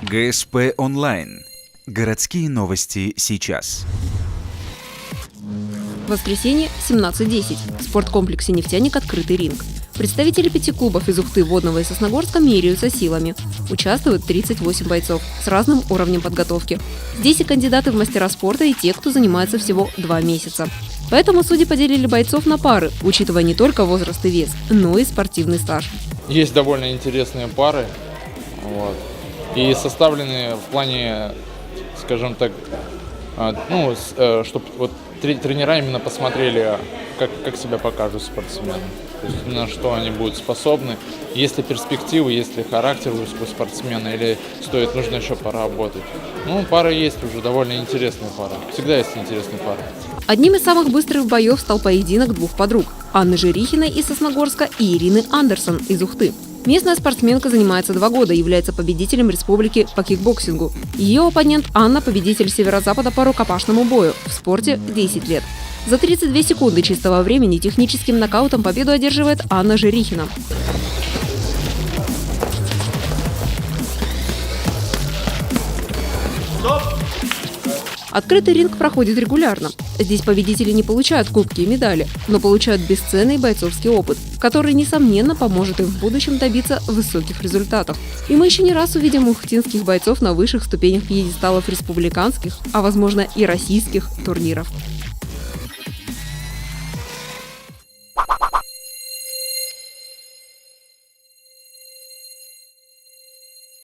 ГСП онлайн. Городские новости сейчас. Воскресенье, 17:10. В спорткомплексе «Нефтяник» открытый ринг. Представители 5 клубов из Ухты, Водного и Сосногорска меряются силами. Участвуют 38 бойцов с разным уровнем подготовки. Здесь и кандидаты в мастера спорта, и те, кто занимается всего 2 месяца. Поэтому судьи поделили бойцов на пары, учитывая не только возраст и вес, но и спортивный стаж. Есть довольно интересные пары, и составлены в плане, скажем так, чтобы тренера именно посмотрели, как себя покажут спортсмены, то есть на что они будут способны, есть ли перспективы, есть ли характер у спортсмена, или нужно еще поработать. Пары есть уже, довольно интересные пары, всегда есть интересные пары. Одним из самых быстрых боев стал поединок двух подруг – Анны Жерихиной из Сосногорска и Ирины Андерсон из Ухты. Местная спортсменка занимается 2 года и является победителем республики по кикбоксингу. Ее оппонент Анна – победитель Северо-Запада по рукопашному бою, в спорте 10 лет. За 32 секунды чистого времени техническим нокаутом победу одерживает Анна Жерихина. Открытый ринг проходит регулярно. Здесь победители не получают кубки и медали, но получают бесценный бойцовский опыт, который, несомненно, поможет им в будущем добиться высоких результатов. И мы еще не раз увидим ухтинских бойцов на высших ступенях пьедесталов республиканских, а возможно и российских турниров.